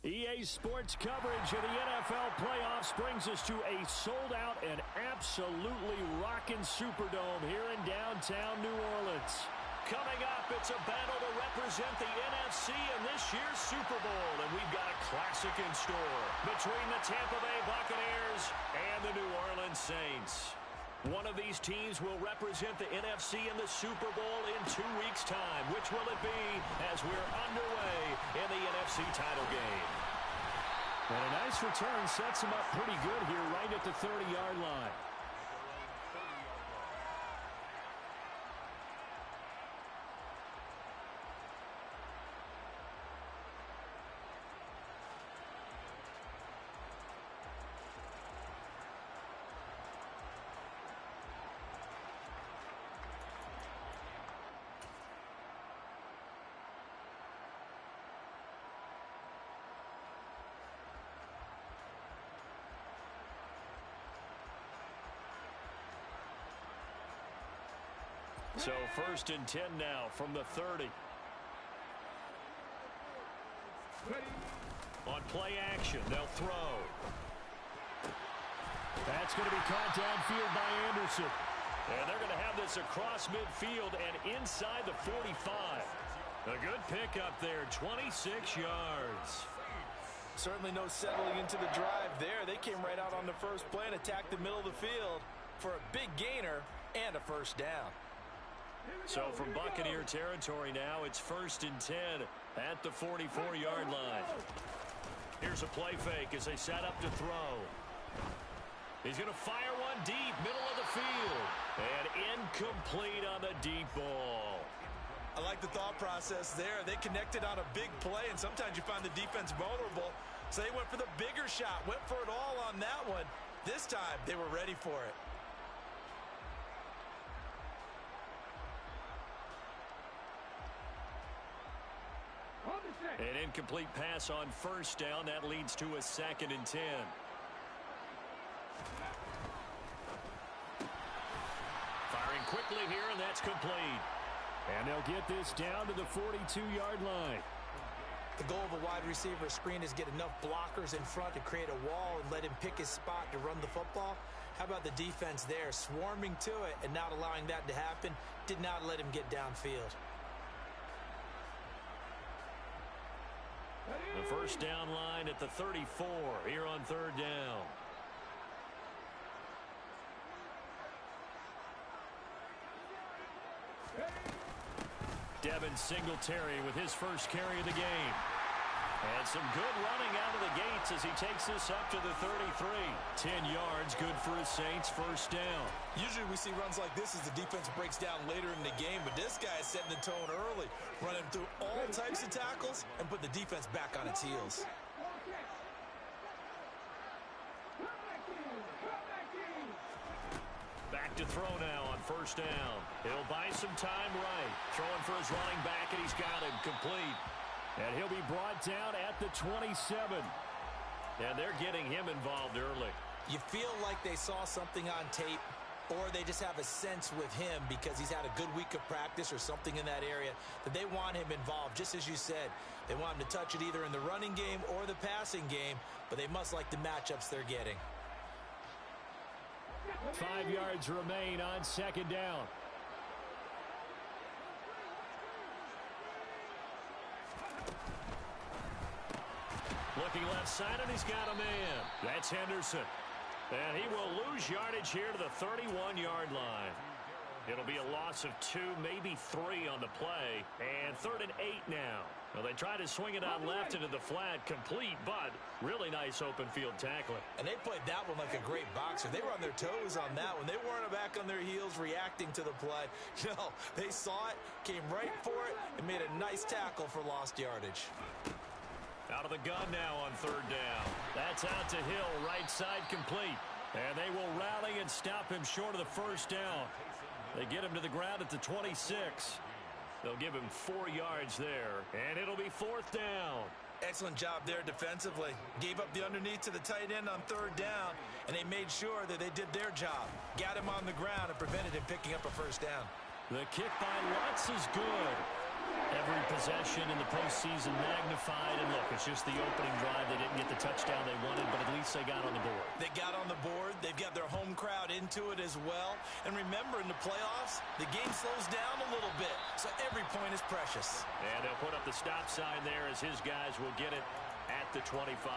EA Sports coverage of the NFL playoffs brings us to a sold-out and absolutely rocking Superdome here in downtown New Orleans. Coming up, it's a battle to represent the NFC in this year's Super Bowl, and we've got a classic in store between the Tampa Bay Buccaneers and the New Orleans Saints. One of these teams will represent the NFC in the Super Bowl in 2 weeks' time. Which will it be as we're underway in the NFC title game? And a nice return sets him up pretty good here right at the 30-yard line. So 1st and 10 now from the 30. On play action, they'll throw. That's going to be caught downfield by Anderson. And they're going to have this across midfield and inside the 45. A good pickup there, 26 yards. Certainly no settling into the drive there. They came right out on the first play and attacked the middle of the field for a big gainer and a first down. So from Buccaneer territory now, it's 1st and 10 at the 44-yard line. Here's a play fake as they set up to throw. He's going to fire one deep, middle of the field. And incomplete on the deep ball. I like the thought process there. They connected on a big play, and sometimes you find the defense vulnerable. So they went for the bigger shot, went for it all on that one. This time, they were ready for it. An incomplete pass on first down. That leads to a 2nd and 10. Firing quickly here, and that's complete. And they'll get this down to the 42-yard line. The goal of a wide receiver screen is get enough blockers in front to create a wall and let him pick his spot to run the football. How about the defense there, swarming to it and not allowing that to happen? Did not let him get downfield. The first down line at the 34 here on 3rd down. Devin Singletary with his first carry of the game. And some good running out of the gates as he takes this up to the 33. 10 yards, good for his Saints, first down. Usually we see runs like this as the defense breaks down later in the game, but this guy is setting the tone early, running through all types of tackles and put the defense back on its heels. Back to throw now on first down. He'll buy some time right. Throwing for his running back, and he's got him complete. And he'll be brought down at the 27. And they're getting him involved early. You feel like they saw something on tape, or they just have a sense with him because he's had a good week of practice or something in that area that they want him involved. Just as you said, they want him to touch it either in the running game or the passing game, but they must like the matchups they're getting. 5 yards remain on 2nd down. Looking left side, and he's got a man. That's Henderson. And he will lose yardage here to the 31-yard line. It'll be a loss of 2, maybe 3 on the play. And 3rd and 8 now. Well, they try to swing it out left into the flat, complete, but really nice open field tackling. And they played that one like a great boxer. They were on their toes on that one. They weren't back on their heels reacting to the play. No, they saw it, came right for it, and made a nice tackle for lost yardage. Out of the gun now on 3rd down. That's out to Hill, right side complete. And they will rally and stop him short of the first down. They get him to the ground at the 26. They'll give him 4 yards there, and it'll be 4th down. Excellent job there defensively. Gave up the underneath to the tight end on 3rd down, and they made sure that they did their job. Got him on the ground and prevented him picking up a first down. The kick by Lutz is good. Every possession in the postseason magnified, and look, it's just the opening drive. They didn't get the touchdown they wanted, but at least they got on the board. They got on the board. They've got their home crowd into it as well. And remember, in the playoffs, the game slows down a little bit, so every point is precious. And they'll put up the stop sign there as his guys will get it at the 25.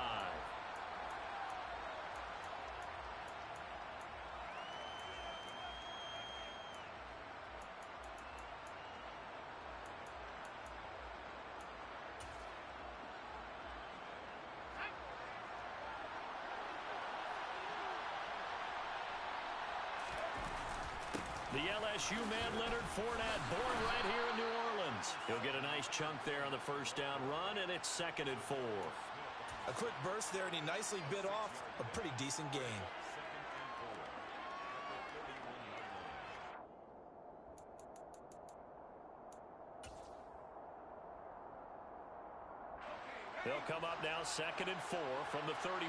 The LSU man, Leonard Fournette, born right here in New Orleans. He'll get a nice chunk there on the first down run, and it's 2nd and 4. A quick burst there, and he nicely bit off a pretty decent gain. They'll come up now 2nd and 4 from the 31.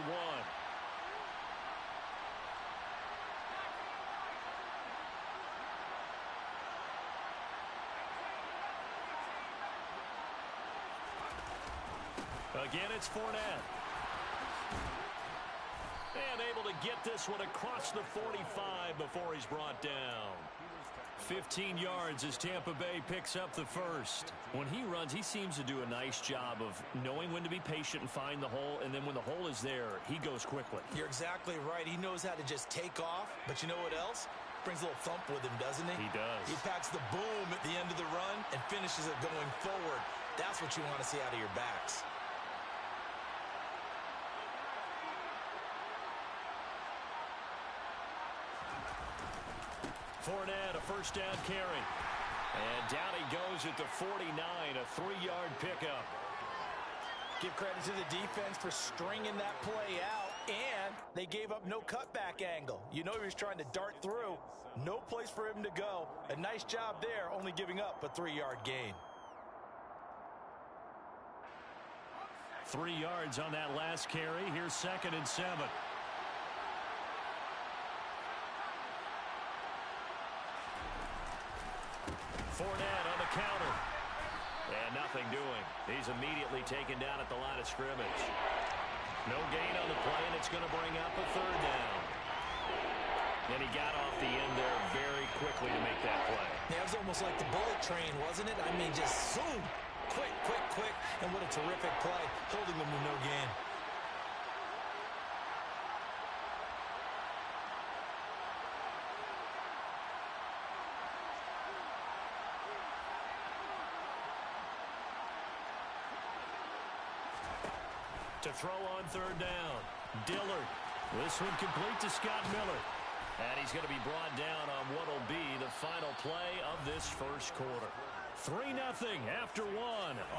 Again, it's Fournette. And able to get this one across the 45 before he's brought down. 15 yards as Tampa Bay picks up the first. When he runs, he seems to do a nice job of knowing when to be patient and find the hole, and then when the hole is there, he goes quickly. You're exactly right. He knows how to just take off, but you know what else? Brings a little thump with him, doesn't he? He does. He packs the boom at the end of the run and finishes it going forward. That's what you want to see out of your backs. Fournette, a first down carry. And down he goes at the 49, a 3-yard pickup. Give credit to the defense for stringing that play out, and they gave up no cutback angle. You know he was trying to dart through. No place for him to go. A nice job there, only giving up a 3-yard gain. 3 yards on that last carry. Here's 2nd and 7. Fournette on the counter. And nothing doing. He's immediately taken down at the line of scrimmage. No gain on the play, and it's going to bring up a 3rd down. And he got off the end there very quickly to make that play. Yeah, it was almost like the bullet train, wasn't it? I mean, just zoom. Quick, quick, quick. And what a terrific play, holding them to no gain. To throw on 3rd down. Dillard. This one complete to Scott Miller. And he's going to be brought down on what will be the final play of this first quarter. 3-0 after 1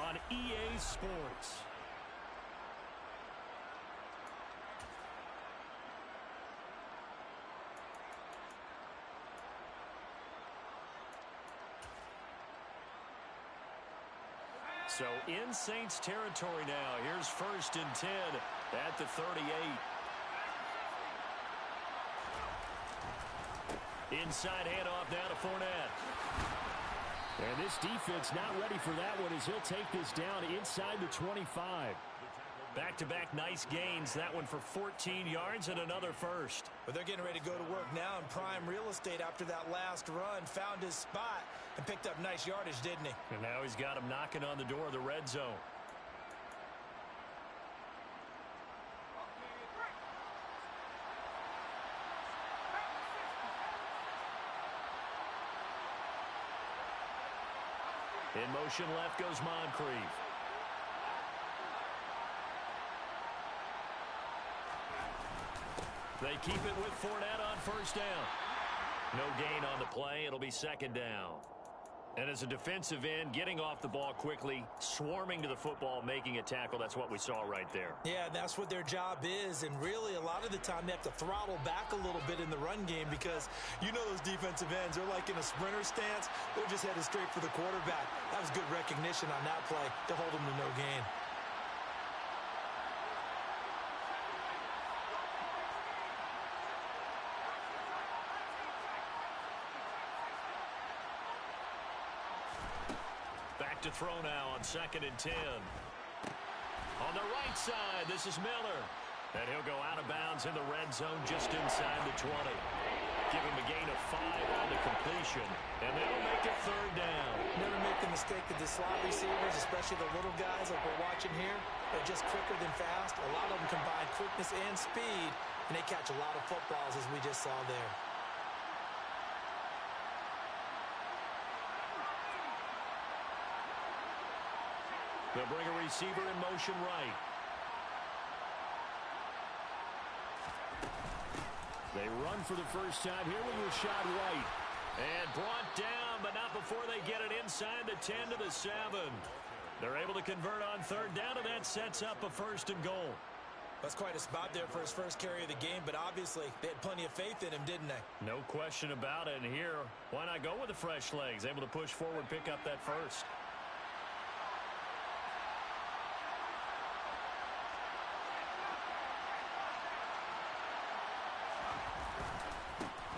on EA Sports. So in Saints territory now. Here's 1st and 10 at the 38. Inside handoff now to Fournette. And this defense not ready for that one as he'll take this down inside the 25. Back-to-back nice gains. That one for 14 yards and another first. But they're getting ready to go to work now in prime real estate after that last run. Found his spot and picked up nice yardage, didn't he? And now he's got him knocking on the door of the red zone. In motion left goes Moncrief. They keep it with Fournette on 1st down. No gain on the play. It'll be 2nd down. And as a defensive end, getting off the ball quickly, swarming to the football, making a tackle, that's what we saw right there. Yeah, that's what their job is, and really a lot of the time they have to throttle back a little bit in the run game because you know those defensive ends, they're like in a sprinter stance. They're just headed straight for the quarterback. That was good recognition on that play to hold them to no gain. to throw now on 2nd and 10. On the right side, this is Miller. And he'll go out of bounds in the red zone just inside the 20. Give him a gain of 5 on the completion, and that'll make it 3rd down. Never make the mistake that the slot receivers, especially the little guys like we're watching here, are just quicker than fast. A lot of them combine quickness and speed, and they catch a lot of footballs, as we just saw there. They'll bring a receiver in motion right. They run for the first time here with Rashad White. And brought down, but not before they get it inside the 10 to the 7. They're able to convert on 3rd down, and that sets up a 1st and goal. That's quite a spot there for his first carry of the game, but obviously they had plenty of faith in him, didn't they? No question about it. And here, why not go with the fresh legs? Able to push forward, pick up that 1st.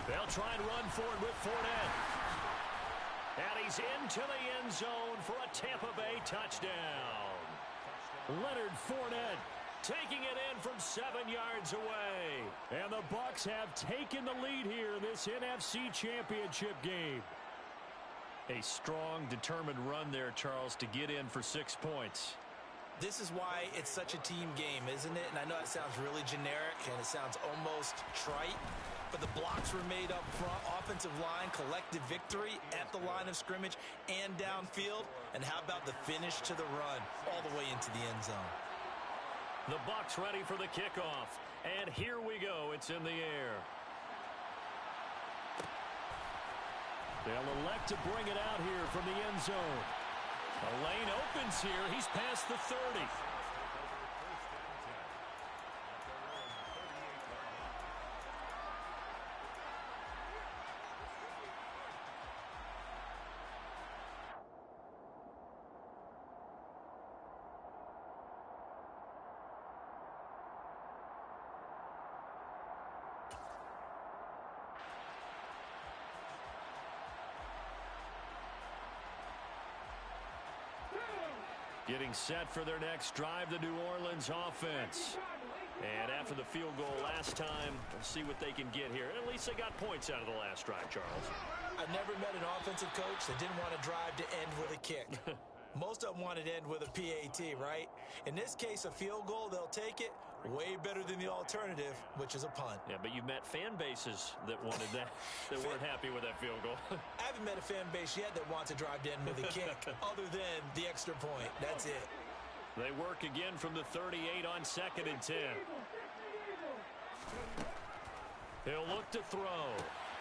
They'll try and run forward with Fournette. And he's into the end zone for a Tampa Bay touchdown. Leonard Fournette taking it in from 7 yards away. And the Bucs have taken the lead here in this NFC Championship game. A strong, determined run there, Charles, to get in for 6 points. This is why it's such a team game, isn't it? And I know it sounds really generic and it sounds almost trite, but the blocks were made up front, offensive line, collective victory at the line of scrimmage and downfield. And how about the finish to the run all the way into the end zone? The Bucs ready for the kickoff. And here we go. It's in the air. They'll elect to bring it out here from the end zone. A lane opens here. He's past the 30. Getting set for their next drive, the New Orleans offense. And after the field goal last time, we'll see what they can get here. At least they got points out of the last drive, Charles. I've never met an offensive coach that didn't want to drive to end with a kick. Most of them wanted to end with a PAT, right? In this case, a field goal, they'll take it. Way better than the alternative, which is a punt. Yeah, but you've met fan bases that wanted that, that weren't happy with that field goal. I haven't met a fan base yet that wants to drive to end with a kick, other than the extra point. That's it. They work again from the 38 on 2nd and 10. He'll look to throw.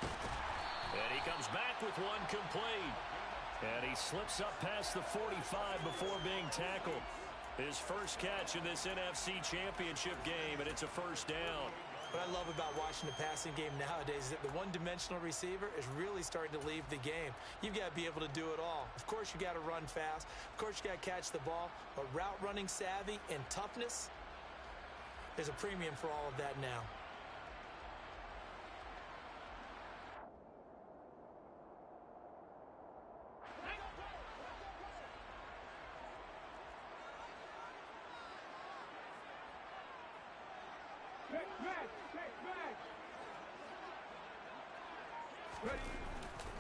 And he comes back with one complete. And he slips up past the 45 before being tackled. His first catch in this NFC Championship game, and it's a 1st down. What I love about watching the passing game nowadays is that the one-dimensional receiver is really starting to leave the game. You've got to be able to do it all. Of course, you got to run fast. Of course, you got to catch the ball. But route running savvy and toughness, there's a premium for all of that now.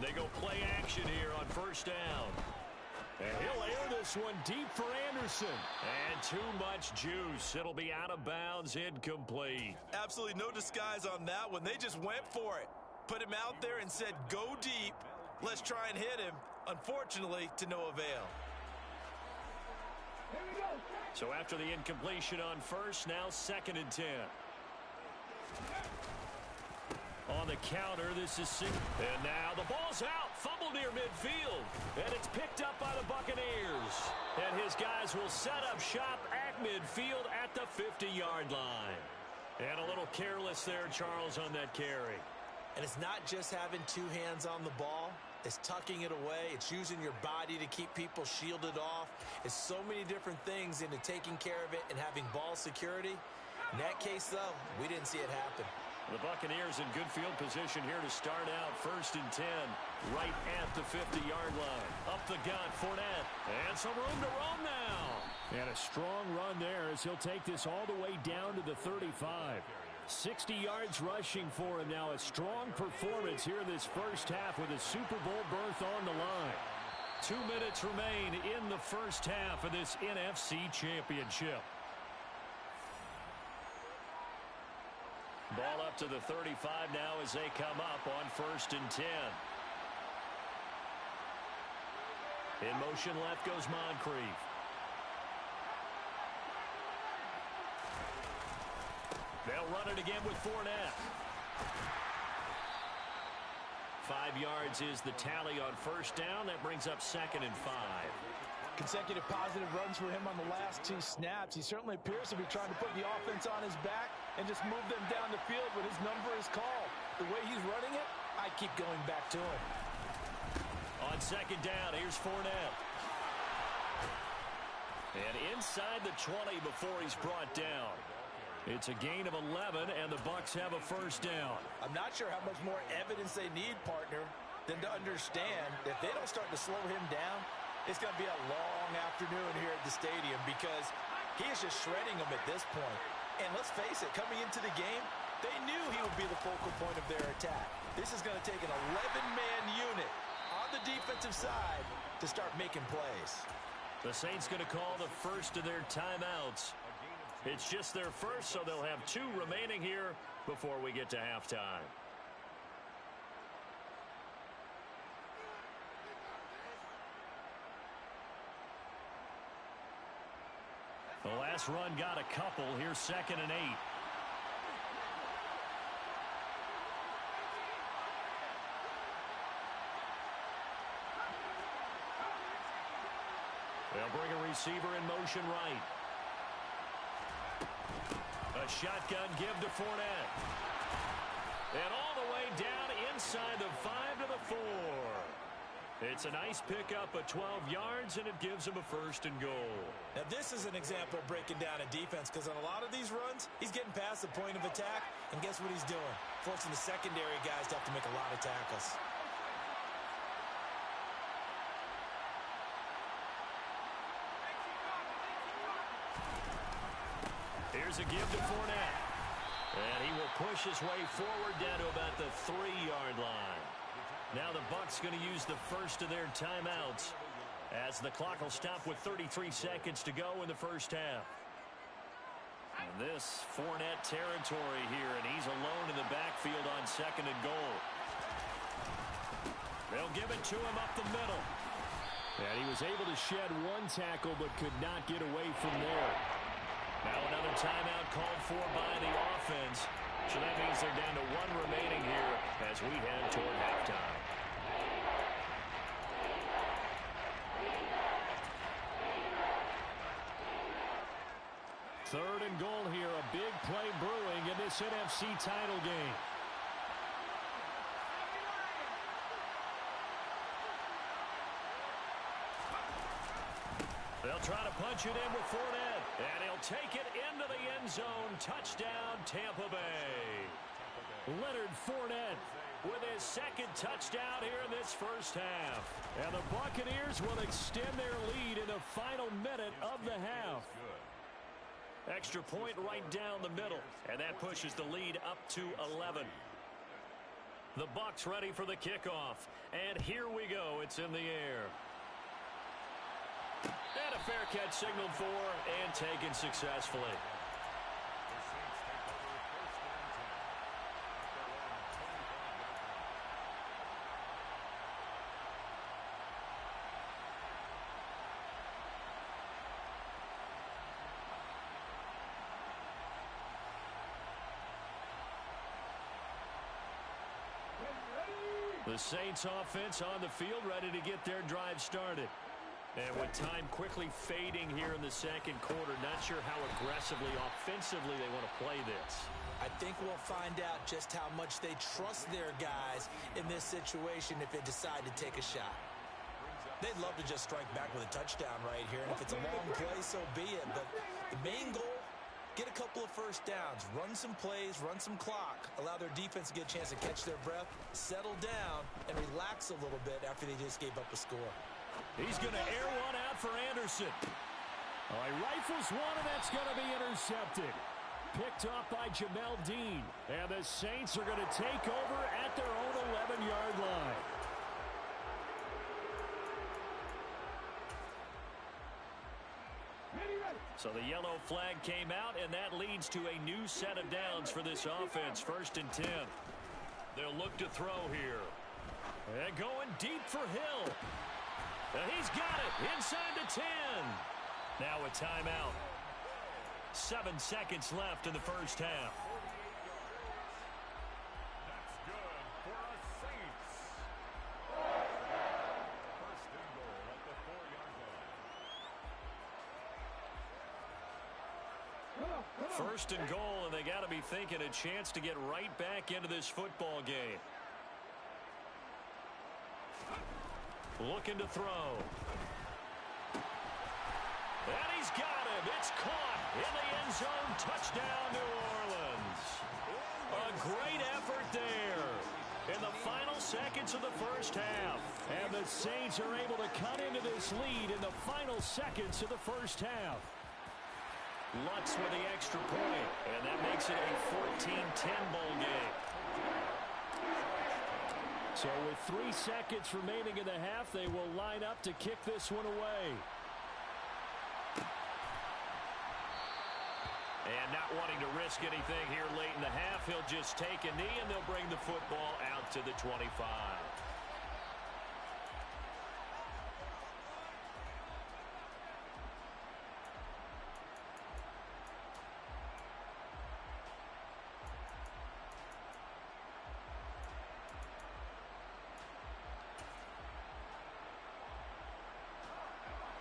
They go play action here on 1st down. And he'll air this one deep for Anderson. And too much juice. It'll be out of bounds, incomplete. Absolutely no disguise on that one. They just went for it. Put him out there and said, go deep. Let's try and hit him. Unfortunately, to no avail. So after the incompletion on 1st, now 2nd and 10. On the counter, this is 6. And now the ball's out. Fumble near midfield. And it's picked up by the Buccaneers. And his guys will set up shop at midfield at the 50-yard line. And a little careless there, Charles, on that carry. And it's not just having 2 hands on the ball. It's tucking it away. It's using your body to keep people shielded off. It's so many different things into taking care of it and having ball security. In that case, though, we didn't see it happen. The Buccaneers in good field position here to start out. 1st and 10, right at the 50-yard line. Up the gut, Fournette. And some room to run now. And a strong run there as he'll take this all the way down to the 35. 60 yards rushing for him now. A strong performance here in this first half with a Super Bowl berth on the line. 2 minutes remain in the first half of this NFC Championship. Ball up to the 35 now as they come up on 1st and 10. In motion left goes Moncrief. They'll run it again with Fournette. 5 yards is the tally on 1st down. That brings up 2nd and 5. Consecutive positive runs for him on the last 2 snaps. He certainly appears to be trying to put the offense on his back and just move them down the field when his number is called. The way he's running it, I keep going back to him. On 2nd down, here's Fournette. And inside the 20 before he's brought down. It's a gain of 11, and the Bucs have a 1st down. I'm not sure how much more evidence they need, partner, than to understand that if they don't start to slow him down, it's going to be a long afternoon here at the stadium because he is just shredding them at this point. And let's face it, coming into the game, they knew he would be the focal point of their attack. This is going to take an 11-man unit on the defensive side to start making plays. The Saints going to call the first of their timeouts. It's just their first, so they'll have 2 remaining here before we get to halftime. The last run got a couple. Here's 2nd and 8. They'll bring a receiver in motion right. A shotgun give to Fournette. And all the way down inside the 5 to the 4. It's a nice pickup of 12 yards, and it gives him a 1st and goal. Now, this is an example of breaking down a defense because on a lot of these runs, he's getting past the point of attack, and guess what he's doing? Forcing the secondary guys to have to make a lot of tackles. Here's a give to Fournette. And he will push his way forward down to about the 3-yard line. Now the Bucs going to use the first of their timeouts as the clock will stop with 33 seconds to go in the first half. And this Fournette territory here, and he's alone in the backfield on 2nd and goal. They'll give it to him up the middle. And he was able to shed 1 tackle but could not get away from there. Now another timeout called for by the offense. So that means they're down to 1 remaining here as we head toward halftime. Third and goal here. A big play brewing in this NFC title game. They'll try to punch it in with Fournette. And he'll take it into the end zone. Touchdown, Tampa Bay. Leonard Fournette with his 2nd touchdown here in this first half. And the Buccaneers will extend their lead in the final minute of the half. Extra point right down the middle. And that pushes the lead up to 11. The Bucs ready for the kickoff. And here we go. It's in the air. And a fair catch signaled for and taken successfully. The Saints offense on the field ready to get their drive started. And with time quickly fading here in the 2nd quarter, not sure how aggressively, offensively they want to play this. I think we'll find out just how much they trust their guys in this situation if they decide to take a shot. They'd love to just strike back with a touchdown right here, and if it's a long play, so be it. But the main goal, get a couple of first downs, run some plays, run some clock, allow their defense to get a chance to catch their breath, settle down, and relax a little bit after they just gave up a score. He's going to air one out for Anderson. All right, rifles one, and that's going to be intercepted. Picked off by Jamel Dean. And the Saints are going to take over at their own 11-yard line. So the yellow flag came out, and that leads to a new set of downs for this offense. 1st and 10. They'll look to throw here. And going deep for Hill. And he's got it inside the 10. Now a timeout. 7 seconds left in the first half. That's good for a Saints. First and goal at the 4-yard line. First and goal, and they got to be thinking a chance to get right back into this football game. Looking to throw. And he's got him. It's caught in the end zone. Touchdown, New Orleans. A great effort there in the final seconds of the first half. And the Saints are able to cut into this lead in the final seconds of the first half. Lutz with the extra point, and that makes it a 14-10 ball game. So with 3 seconds remaining in the half, they will line up to kick this one away. And not wanting to risk anything here late in the half, he'll just take a knee, and they'll bring the football out to the 25.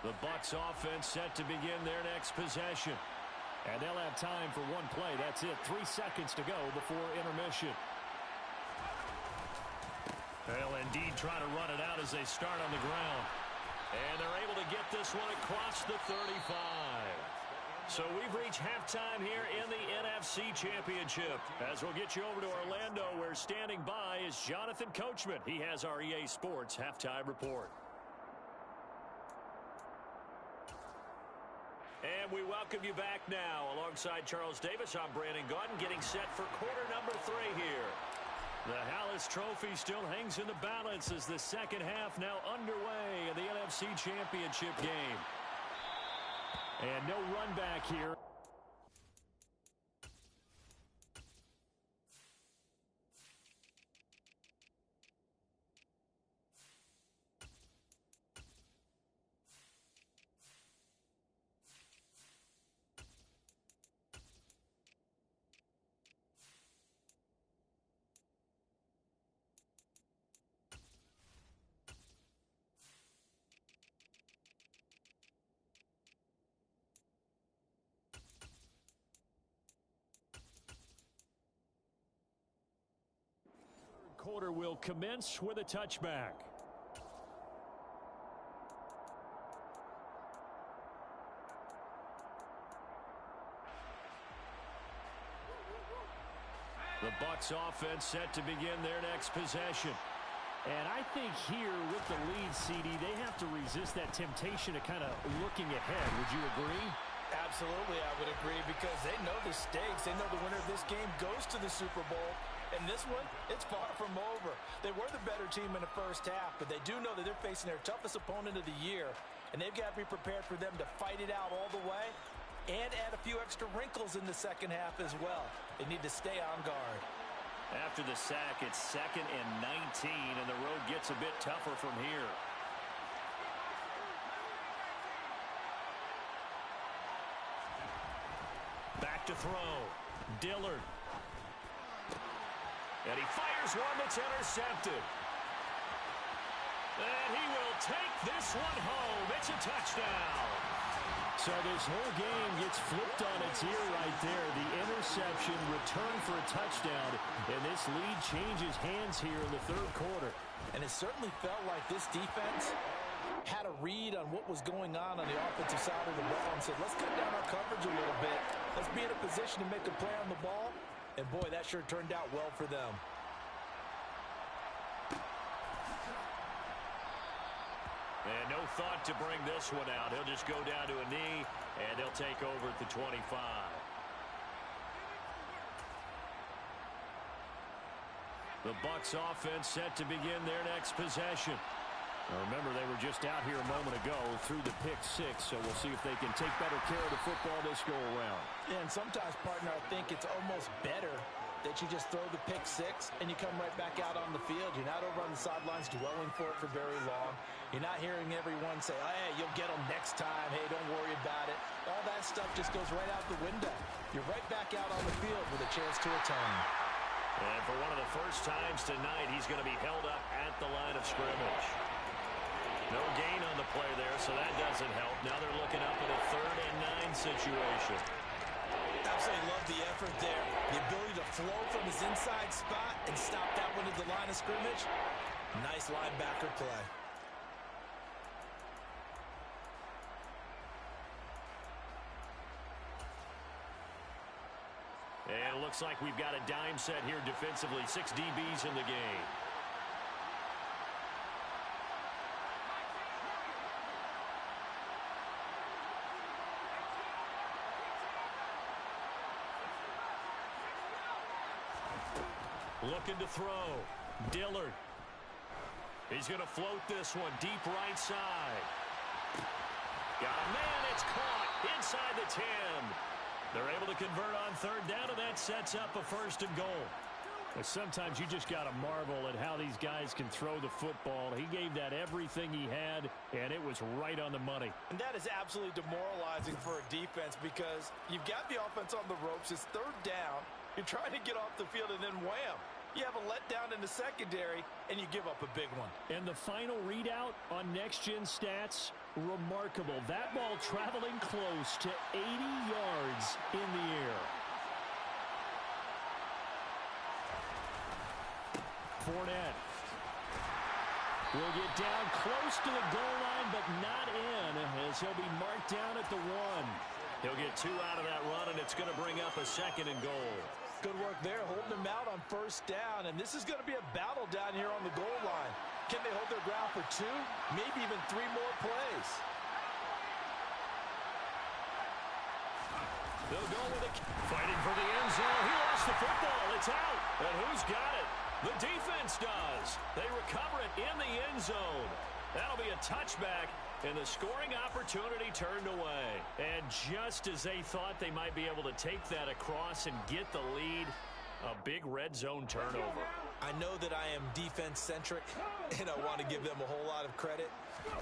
The Bucs offense set to begin their next possession. And they'll have time for one play. That's it. 3 seconds to go before intermission. They'll indeed try to run it out as they start on the ground. And they're able to get this one across the 35. So we've reached halftime here in the NFC Championship. As we'll get you over to Orlando, where standing by is Jonathan Coachman. He has our EA Sports halftime report. And we welcome you back now. Alongside Charles Davis, I'm Brandon Gaudin, getting set for quarter number 3 here. The Hallis Trophy still hangs in the balance as the second half now underway in the NFC Championship game. And no run back here. Quarter will commence with a touchback. The Bucs offense set to begin their next possession. And I think here with the lead, CD, they have to resist that temptation of kind of looking ahead. Would you agree? Absolutely, I would agree, because they know the stakes. They know the winner of this game goes to the Super Bowl. And this one, it's far from over. They were the better team in the first half, but they do know that they're facing their toughest opponent of the year. And they've got to be prepared for them to fight it out all the way and add a few extra wrinkles in the second half as well. They need to stay on guard. After the sack, it's 2nd and 19, and the road gets a bit tougher from here. Back to throw. Dillard. And he fires one that's intercepted. And he will take this one home. It's a touchdown. So this whole game gets flipped on its ear right there. The interception, return for a touchdown. And this lead changes hands here in the third quarter. And it certainly felt like this defense had a read on what was going on the offensive side of the ball and said, let's cut down our coverage a little bit. Let's be in a position to make a play on the ball. And, boy, that sure turned out well for them. And no thought to bring this one out. He'll just go down to a knee, and they'll take over at the 25. The Bucs offense set to begin their next possession. Now remember, they were just out here a moment ago through the pick six, so we'll see if they can take better care of the football this go-around. Yeah, and sometimes, partner, I think it's almost better that you just throw the pick six and you come right back out on the field. You're not over on the sidelines dwelling for it for very long. You're not hearing everyone say, oh, hey, you'll get them next time. Hey, don't worry about it. All that stuff just goes right out the window. You're right back out on the field with a chance to atone. And for one of the first times tonight, he's going to be held up at the line of scrimmage. No gain on the play there, so that doesn't help. Now they're looking up at a 3rd and 9 situation. Absolutely love the effort there. The ability to flow from his inside spot and stop that one at the line of scrimmage. Nice linebacker play. And it looks like we've got a dime set here defensively. 6 DBs in the game. Looking to throw. Dillard. He's going to float this one deep right side. Got a man. It's caught inside the 10. They're able to convert on 3rd down, and that sets up a 1st and goal. But sometimes you just got to marvel at how these guys can throw the football. He gave that everything he had, and it was right on the money. And that is absolutely demoralizing for a defense because you've got the offense on the ropes. It's 3rd down. You're trying to get off the field, and then wham. You have a letdown in the secondary, and you give up a big one. And the final readout on next-gen stats, remarkable. That ball traveling close to 80 yards in the air. Fournette will get down close to the goal line, but not in, as he'll be marked down at the 1. He'll get 2 out of that run, and it's going to bring up a 2nd and goal. Good work there, holding them out on 1st down, and this is going to be a battle down here on the goal line. Can they hold their ground for 2, maybe even 3 more plays? They'll go with it. Fighting for the end zone. He lost the football. It's out. And who's got it? The defense does. They recover it in the end zone. That'll be a touchback, and the scoring opportunity turned away. And just as they thought they might be able to take that across and get the lead, a big red zone turnover. I know that I am defense-centric, and I want to give them a whole lot of credit,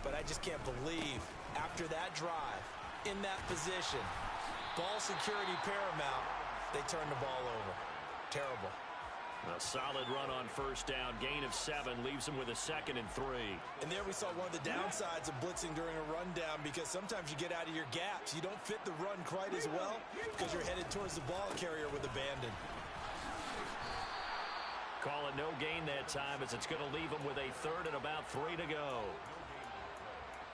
but I just can't believe after that drive, in that position, ball security paramount, they turn the ball over. Terrible. A solid run on 1st down. Gain of 7 leaves them with a 2nd and 3. And there we saw one of the downsides of blitzing during a rundown because sometimes you get out of your gaps. You don't fit the run quite as well because you're headed towards the ball carrier with abandon. Call it no gain that time as it's going to leave them with a 3rd and about 3 to go.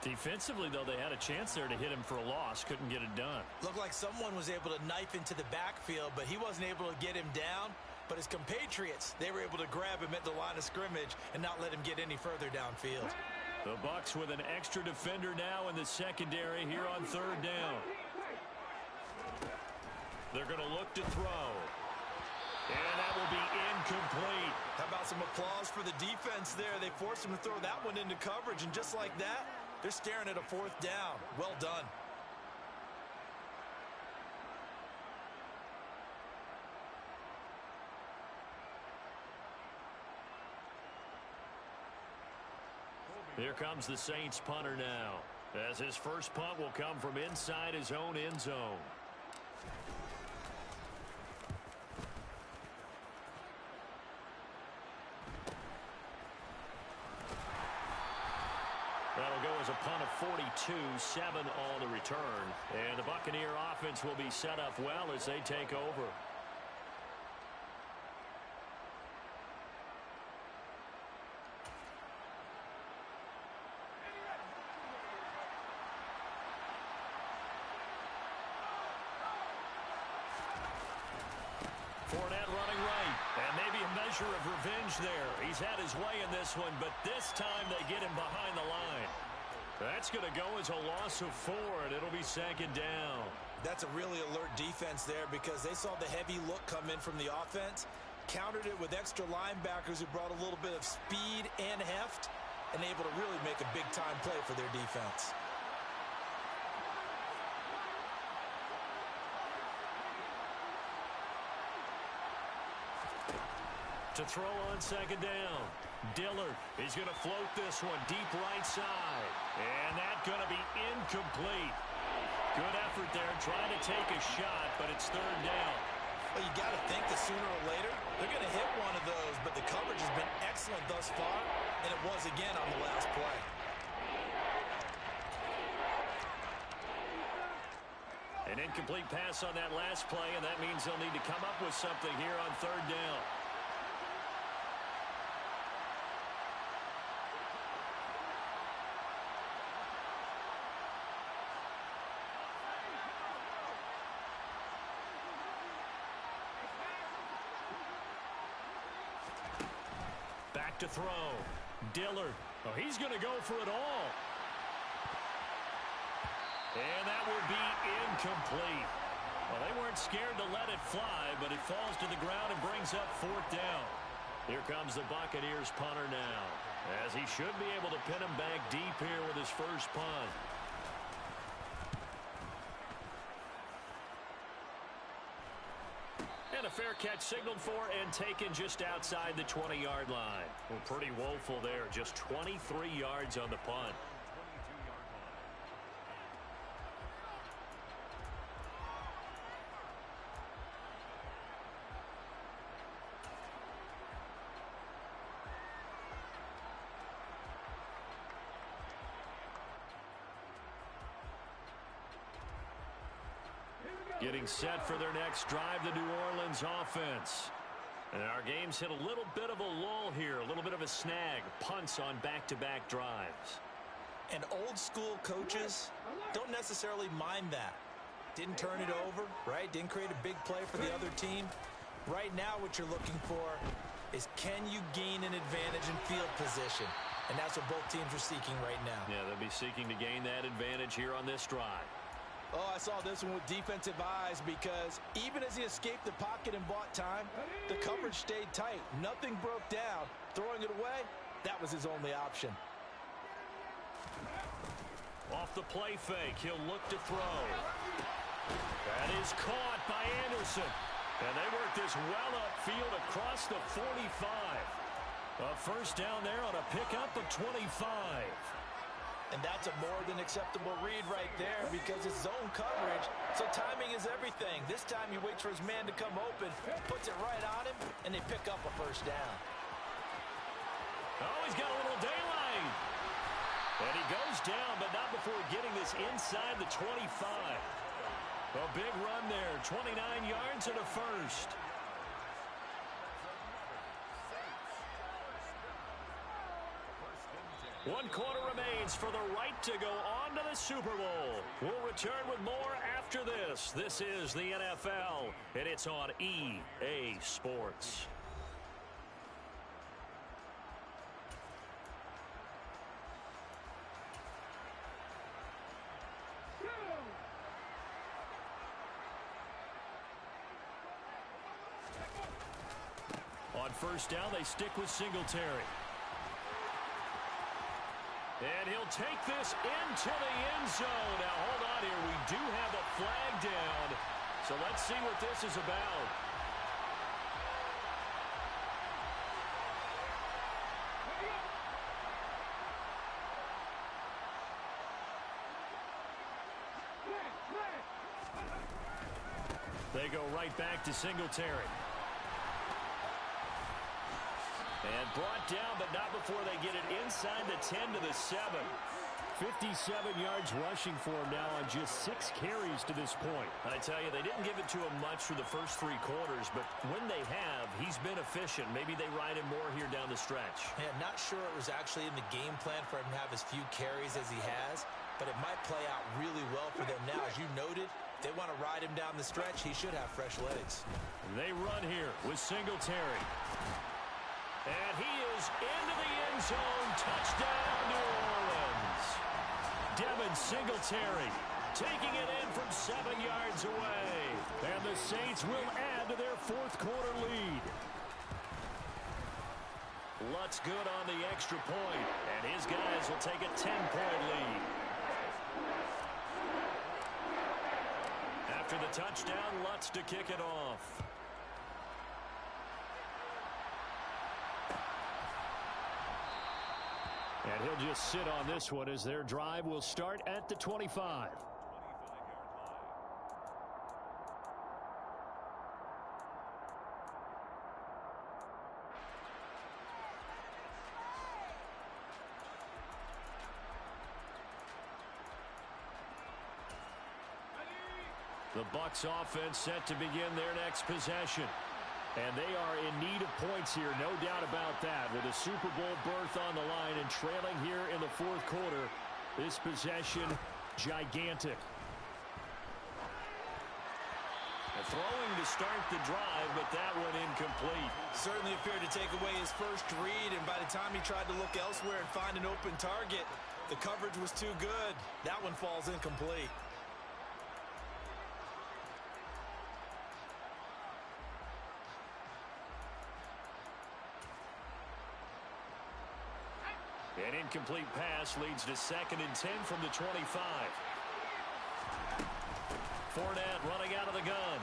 Defensively, though, they had a chance there to hit him for a loss. Couldn't get it done. Looked like someone was able to knife into the backfield, but he wasn't able to get him down. But his compatriots, they were able to grab him at the line of scrimmage and not let him get any further downfield. The Bucs with an extra defender now in the secondary here on 3rd down. They're going to look to throw. And that will be incomplete. How about some applause for the defense there? They forced him to throw that one into coverage, and just like that, they're staring at a 4th down. Well done. Here comes the Saints punter now, as his first punt will come from inside his own end zone. That'll go as a punt of 42, 7 on the return. And the Buccaneer offense will be set up well as they take over. pressure of revenge there. He's had his way in this one, but this time they get him behind the line. That's going to go as a loss of 4, and it'll be second down. That's a really alert defense there because they saw the heavy look come in from the offense, countered it with extra linebackers who brought a little bit of speed and heft, and able to really make a big-time play for their defense. To throw on second down. Dillard, he's going to float this one deep right side. And that's going to be incomplete. Good effort there trying to take a shot, but it's third down. Well, you got to think that sooner or later they're going to hit one of those, but the coverage has been excellent thus far, and it was again on the last play. An incomplete pass on that last play, and that means they'll need to come up with something here on third down. Back to throw. Dillard. Oh, he's going to go for it all. And that will be incomplete. Well, they weren't scared to let it fly, but it falls to the ground and brings up fourth down. Here comes the Buccaneers punter now, as he should be able to pin him back deep here with his first punt. And a fair catch signaled for and taken just outside the 20-yard line. Well, pretty woeful there. Just 23 yards on the punt. Getting set for their next drive, the New Orleans offense. And our game's hit a little bit of a lull here, a little bit of a snag. Punts on back-to-back drives. And old-school coaches don't necessarily mind that. Didn't turn it over, right? Didn't create a big play for the other team. Right now what you're looking for is can you gain an advantage in field position? And that's what both teams are seeking right now. Yeah, they'll be seeking to gain that advantage here on this drive. Oh, I saw this one with defensive eyes because even as he escaped the pocket and bought time, the coverage stayed tight. Nothing broke down. Throwing it away, that was his only option. Off the play fake, he'll look to throw. That is caught by Anderson. And they work this well upfield across the 45. A first down there on a pickup of 25. And that's a more than acceptable read right there because it's zone coverage, so timing is everything. This time he waits for his man to come open, puts it right on him, and they pick up a first down. Oh, he's got a little daylight. And he goes down, but not before getting this inside the 25. A big run there, 29 yards and a first. One quarter remains for the right to go on to the Super Bowl. We'll return with more after this. This is the NFL, and it's on EA Sports. On first down, they stick with Singletary. And he'll take this into the end zone. Now, hold on here. We do have a flag down. So let's see what this is about. They go right back to Singletary. And brought down, but not before they get it inside the 10 to the 7. 57 yards rushing for him now on just 6 carries to this point. I tell you, they didn't give it to him much for the first 3 quarters, but when they have, he's been efficient. Maybe they ride him more here down the stretch. Yeah, not sure it was actually in the game plan for him to have as few carries as he has, but it might play out really well for them now. As you noted, if they want to ride him down the stretch, he should have fresh legs. They run here with Singletary. And he is into the end zone. Touchdown, New Orleans. Devin Singletary taking it in from 7 yards away. And the Saints will add to their fourth quarter lead. Lutz good on the extra point, and his guys will take a 10-point lead. After the touchdown, Lutz to kick it off. And he'll just sit on this one as their drive will start at the 25. The Bucs offense set to begin their next possession. And they are in need of points here, no doubt about that. With a Super Bowl berth on the line and trailing here in the fourth quarter, this possession gigantic. And throwing to start the drive, but that one incomplete. Certainly appeared to take away his first read, and by the time he tried to look elsewhere and find an open target, the coverage was too good. That one falls incomplete. An incomplete pass leads to 2nd and 10 from the 25. Fournette running out of the gun.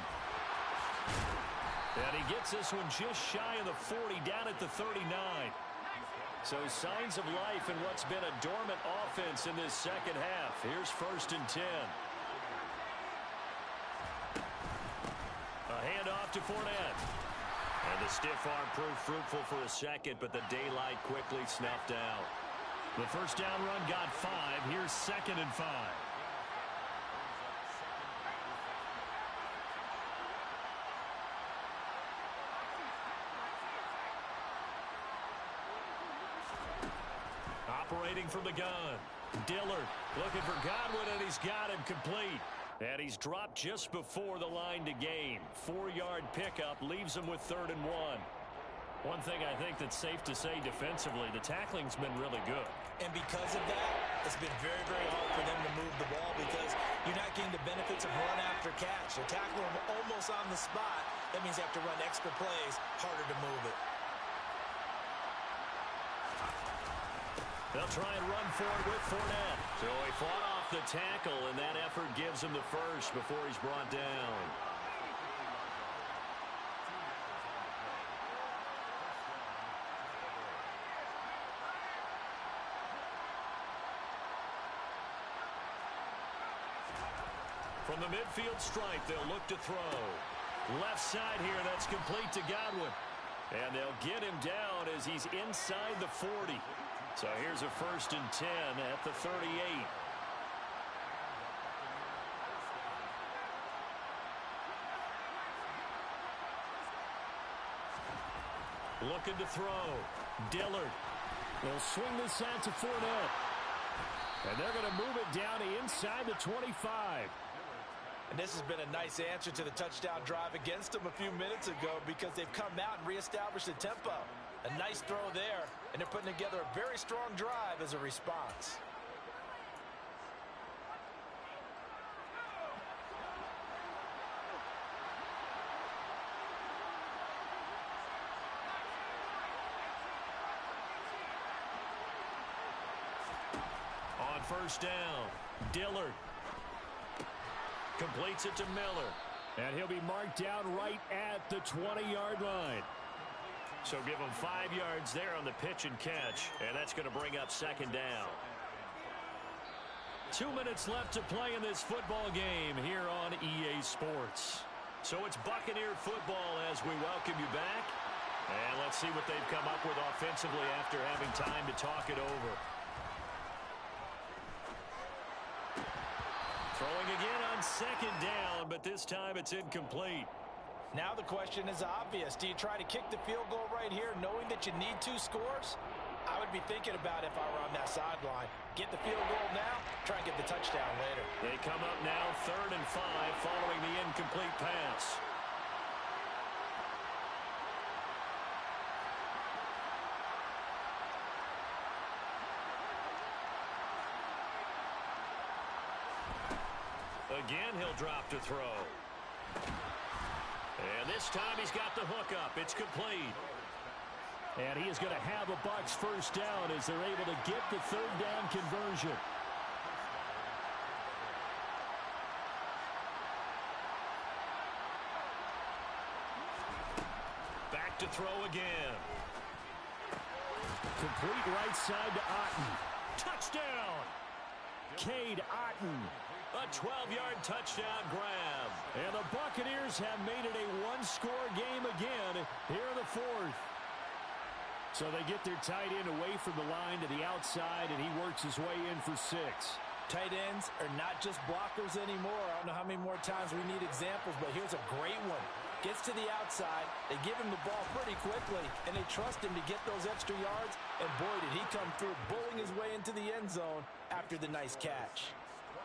And he gets this one just shy of the 40, down at the 39. So signs of life in what's been a dormant offense in this second half. Here's 1st and 10. A handoff to Fournette. And the stiff arm proved fruitful for a second, but the daylight quickly snuffed out. The first down run got 5. Here's 2nd and 5. Operating from the gun. Dillard looking for Godwin, and he's got him complete. And he's dropped just before the line to gain. 4-yard pickup leaves him with 3rd and 1. One thing I think that's safe to say defensively, the tackling's been really good. And because of that, it's been very, very hard for them to move the ball because you're not getting the benefits of run after catch. They're tackling them almost on the spot. That means you have to run extra plays, harder to move it. They'll try and run for it with Fournette. So he fought off the tackle, and that effort gives him the first before he's brought down. From the midfield stripe, they'll look to throw. Left side here, that's complete to Godwin. And they'll get him down as he's inside the 40. So here's a 1st and 10 at the 38. Looking to throw. Dillard. They'll swing this out to Fournette. And they're going to move it down to inside the 25. And this has been a nice answer to the touchdown drive against them a few minutes ago because they've come out and reestablished the tempo. A nice throw there, and they're putting together a very strong drive as a response. On 1st down, Dillard completes it to Miller. And he'll be marked down right at the 20-yard line. So give him 5 yards there on the pitch and catch. And that's going to bring up 2nd down. 2 minutes left to play in this football game here on EA Sports. So it's Buccaneer football as we welcome you back. And let's see what they've come up with offensively after having time to talk it over. Throwing again on 2nd down, but this time it's incomplete. Now the question is obvious. Do you try to kick the field goal right here knowing that you need 2 scores? I would be thinking about if I were on that sideline. Get the field goal now, try and get the touchdown later. They come up now 3rd and 5 following the incomplete pass. Again, he'll drop to throw. And this time he's got the hook up. It's complete. And he is going to have a Bucs first down as they're able to get the third down conversion. Back to throw again. Complete right side to Otten. Touchdown! Cade Otten. A 12-yard touchdown grab. And the Buccaneers have made it a one-score game again here in the fourth. So they get their tight end away from the line to the outside, and he works his way in for 6. Tight ends are not just blockers anymore. I don't know how many more times we need examples, but here's a great one. Gets to the outside, they give him the ball pretty quickly, and they trust him to get those extra yards, and boy, did he come through, bullying his way into the end zone after the nice catch.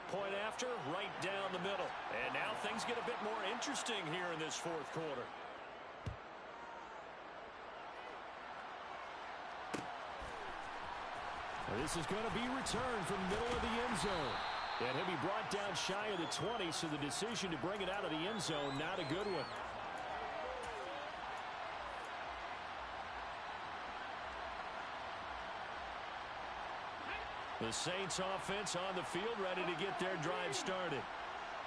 Point after, right down the middle. And now things get a bit more interesting here in this fourth quarter. This is going to be returned from the middle of the end zone. And he'll be brought down shy of the 20, so the decision to bring it out of the end zone, not a good one. The Saints offense on the field, ready to get their drive started.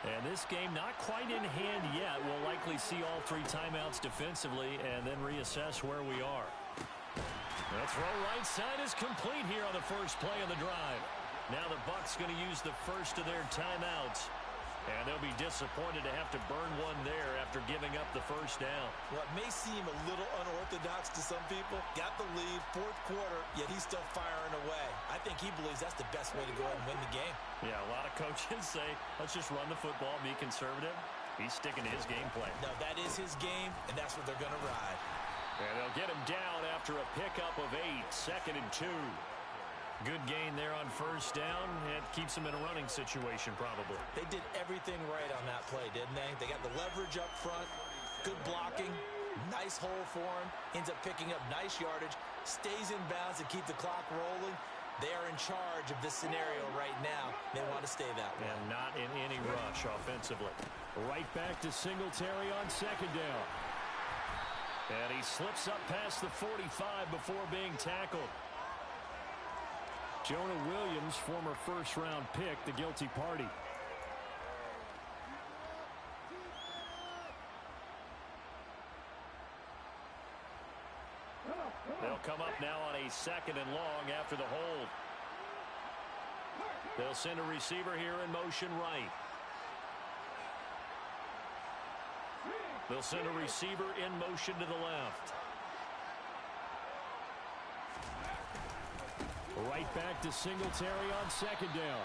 And this game not quite in hand yet. We'll likely see all 3 timeouts defensively and then reassess where we are. The throw right side is complete here on the first play of the drive. Now the Bucs going to use the first of their timeouts. And they'll be disappointed to have to burn one there after giving up the first down. Well, it may seem a little unorthodox to some people. Got the lead, fourth quarter, yet he's still firing away. I think he believes that's the best way to go ahead and win the game. Yeah, a lot of coaches say, let's just run the football, be conservative. He's sticking to his game plan. No, that is his game, and that's what they're going to ride. And they'll get him down after a pickup of 8, 2nd and 2. Good gain there on first down. It keeps them in a running situation, probably. They did everything right on that play, didn't they? They got the leverage up front, good blocking, nice hole for him, ends up picking up nice yardage, stays in bounds to keep the clock rolling. They are in charge of this scenario right now. They want to stay that way. And not in any rush offensively. Right back to Singletary on second down. And he slips up past the 45 before being tackled. Jonah Williams, former first-round pick, the guilty party. They'll come up now on a 2nd and long after the hold. They'll send a receiver here in motion right. They'll send a receiver in motion to the left. Right back to Singletary on second down.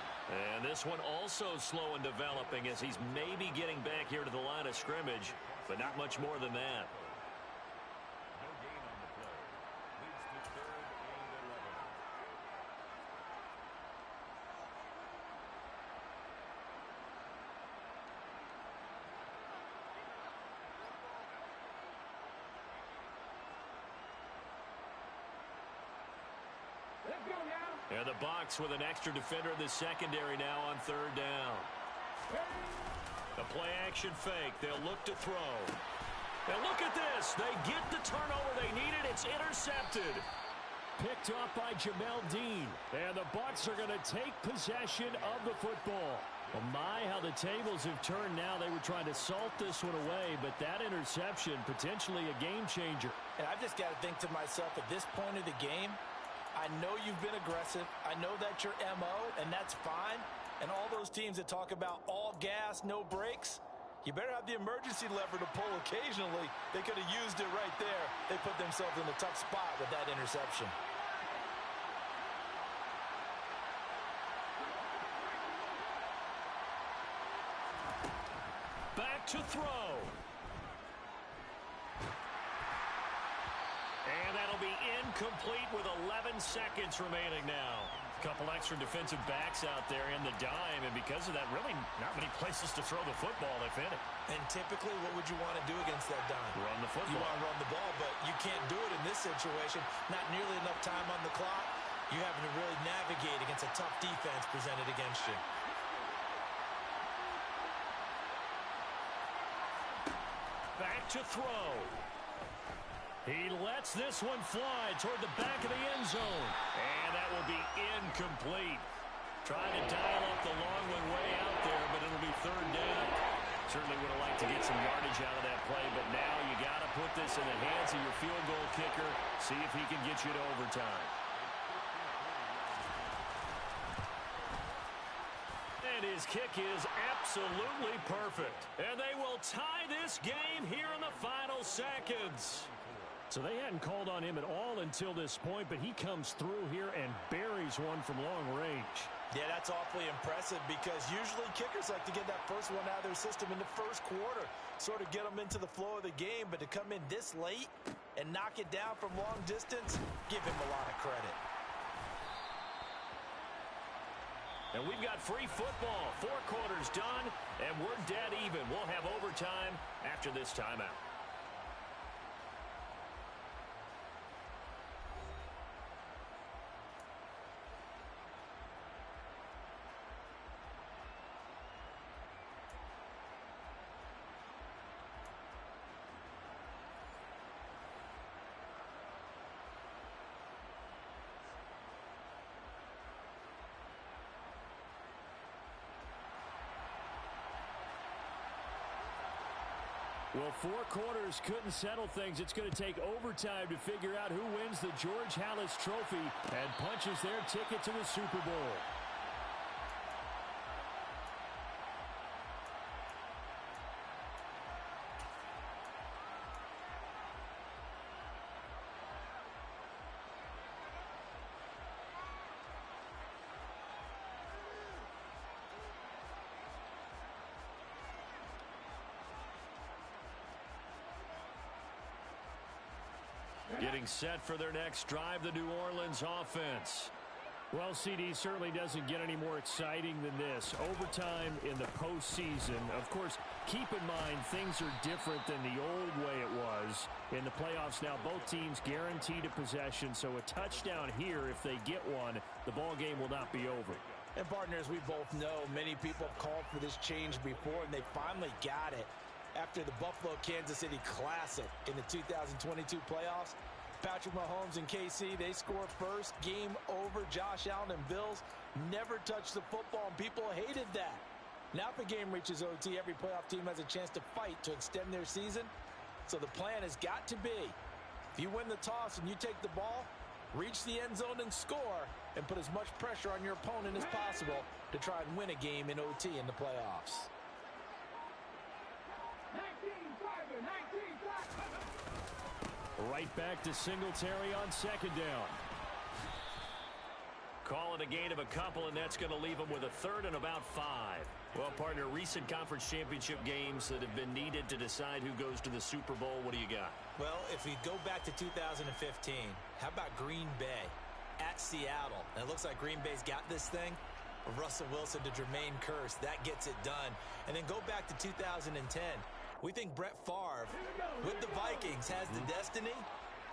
And this one also slow in developing as he's maybe getting back here to the line of scrimmage, but not much more than that. No gain on the play. Leads to 3rd and 11. And the Bucs with an extra defender in the secondary now on 3rd down. A play-action fake. They'll look to throw. And look at this. They get the turnover they needed. It's intercepted. Picked off by Jamel Dean. And the Bucs are going to take possession of the football. Well, my, how the tables have turned now. They were trying to salt this one away, but that interception, potentially a game changer. And I've just got to think to myself, at this point of the game, I know you've been aggressive. I know that's your MO, and that's fine. And all those teams that talk about all gas, no brakes, you better have the emergency lever to pull occasionally. They could have used it right there. They put themselves in a tough spot with that interception. Back to throw. And that'll be incomplete with 11 seconds remaining now. Couple extra defensive backs out there in the dime, and because of that, really not many places to throw the football, if any. And typically, what would you want to do against that dime? Run the football. You want to run the ball, but you can't do it in this situation. Not nearly enough time on the clock. You're having to really navigate against a tough defense presented against you. back to throw. He lets this one fly toward the back of the end zone. And that will be incomplete. Trying to dial up the long one way out there, but it'll be third down. Certainly would have liked to get some yardage out of that play, but now you got to put this in the hands of your field goal kicker. See if he can get you to overtime. And his kick is absolutely perfect. And they will tie this game here in the final seconds. So they hadn't called on him at all until this point, but he comes through here and buries one from long range. Yeah, that's awfully impressive because usually kickers like to get that first one out of their system in the first quarter, sort of get them into the flow of the game, but to come in this late and knock it down from long distance, give him a lot of credit. And we've got free football. 4 quarters done, and we're dead even. We'll have overtime after this timeout. Well, 4 quarters couldn't settle things. It's going to take overtime to figure out who wins the George Halas Trophy and punches their ticket to the Super Bowl. Getting set for their next drive, the New Orleans offense. Well, CD certainly doesn't get any more exciting than this. Overtime in the postseason. Of course, keep in mind things are different than the old way it was. In the playoffs now, both teams guaranteed a possession, so a touchdown here, if they get one, the ball game will not be over. And partners, we both know many people have called for this change before, and they finally got it. After the Buffalo-Kansas City Classic in the 2022 playoffs, Patrick Mahomes and KC, they score first. Game over. Josh Allen and Bills never touched the football, and people hated that. Now if the game reaches OT, every playoff team has a chance to fight to extend their season. So the plan has got to be, if you win the toss and you take the ball, reach the end zone and score, and put as much pressure on your opponent as possible to try and win a game in OT in the playoffs. Right back to Singletary on second down. Call it a gain of a couple, and that's going to leave them with a third and about 5. Well, partner, recent conference championship games that have been needed to decide who goes to the Super Bowl. What do you got? Well, if we go back to 2015, how about Green Bay at Seattle? And it looks like Green Bay's got this thing. Russell Wilson to Jermaine Kearse, that gets it done. And then go back to 2010. We think Brett Favre with the Vikings has the destiny,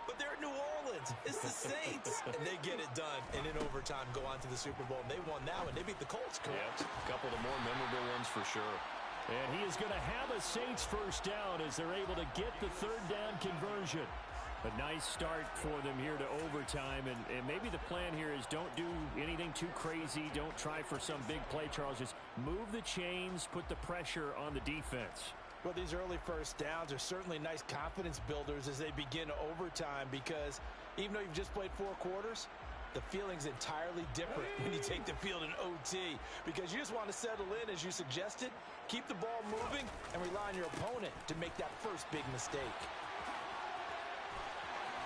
but they're in New Orleans. It's the Saints. And they get it done. And in overtime, go on to the Super Bowl. And they won that one. They beat the Colts, correct? Yeah, a couple of the more memorable ones for sure. And he is going to have a Saints first down as they're able to get the third down conversion. A nice start for them here to overtime. And maybe the plan here is don't do anything too crazy. Don't try for some big play, Charles. Just move the chains, put the pressure on the defense. Well, these early first downs are certainly nice confidence builders as they begin overtime, because even though you've just played 4 quarters, the feeling's entirely different when you take the field in OT, because you just want to settle in, as you suggested, keep the ball moving, and rely on your opponent to make that first big mistake.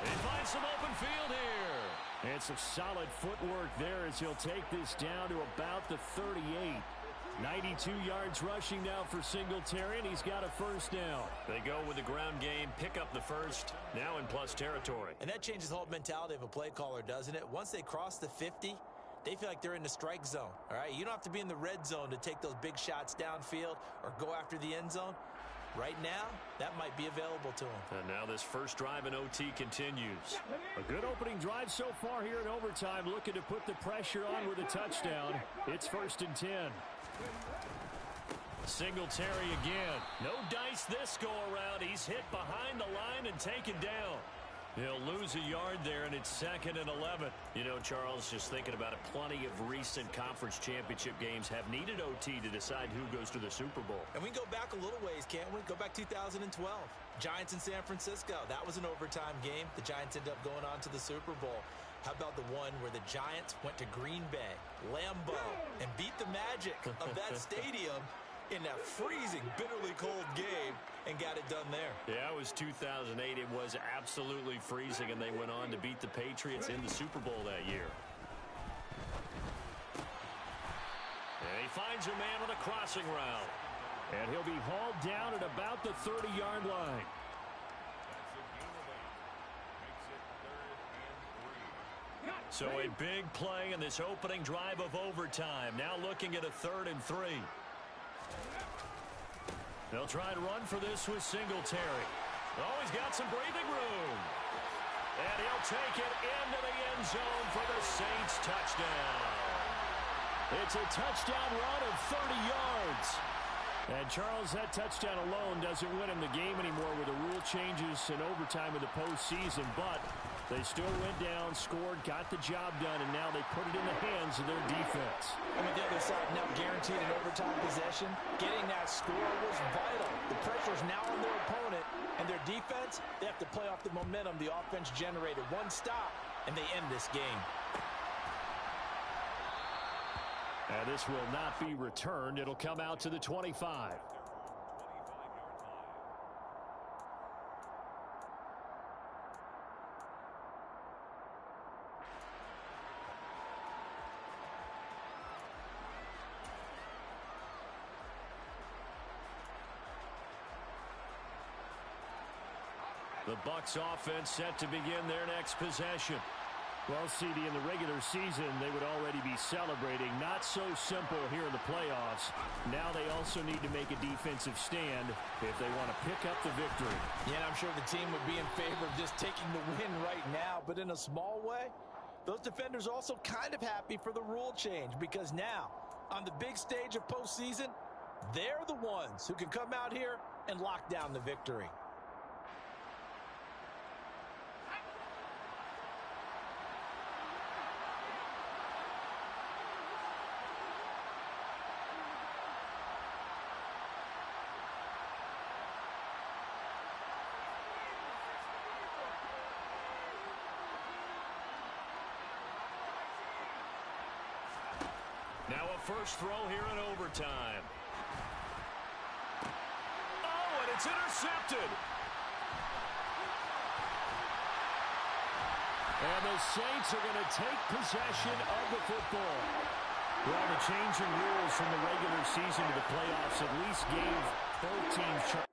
They find some open field here. And some solid footwork there as he'll take this down to about the 38. 92 yards rushing now for Singletary, and he's got a first down. They go with the ground game, pick up the first, now in plus territory. And that changes the whole mentality of a play caller, doesn't it? Once they cross the 50, they feel like they're in the strike zone, all right? You don't have to be in the red zone to take those big shots downfield or go after the end zone. Right now, that might be available to him. And now this first drive in OT continues. A good opening drive so far here in overtime, looking to put the pressure on with a touchdown. It's 1st and 10. Singletary again. No dice this go-around. He's hit behind the line and taken down. He'll lose a yard there, and it's 2nd and 11. You know, Charles, just thinking about it, plenty of recent conference championship games have needed OT to decide who goes to the Super Bowl. And we can go back a little ways, can't we? Go back 2012. Giants in San Francisco. That was an overtime game. The Giants ended up going on to the Super Bowl. How about the one where the Giants went to Green Bay, Lambeau, and beat the magic of that stadium in that freezing, bitterly cold game and got it done there. Yeah, it was 2008. It was absolutely freezing, and they went on to beat the Patriots in the Super Bowl that year. And he finds a man on a crossing route. And he'll be hauled down at about the 30-yard line. So a big play in this opening drive of overtime. Now looking at a 3rd and 3. They'll try and run for this with Singletary. Oh, he's got some breathing room. And he'll take it into the end zone for the Saints touchdown. It's a touchdown run of 30 yards. And, Charles, that touchdown alone doesn't win him the game anymore with the rule changes in overtime of the postseason. But they still went down, scored, got the job done, and now they put it in the hands of their defense. And with the other side now guaranteed an overtime possession, getting that score was vital. The pressure's now on their opponent, and their defense, they have to play off the momentum the offense generated. One stop, and they end this game. And this will not be returned. It'll come out to the 25. The Bucs offense set to begin their next possession. Well, CD, in the regular season, they would already be celebrating. Not so simple here in the playoffs. Now they also need to make a defensive stand if they want to pick up the victory. Yeah, and I'm sure the team would be in favor of just taking the win right now. But in a small way, those defenders are also kind of happy for the rule change, because now, on the big stage of postseason, they're the ones who can come out here and lock down the victory. Now a first throw here in overtime. Oh, and it's intercepted. And the Saints are going to take possession of the football. Well, the change in rules from the regular season to the playoffs at least gave both teams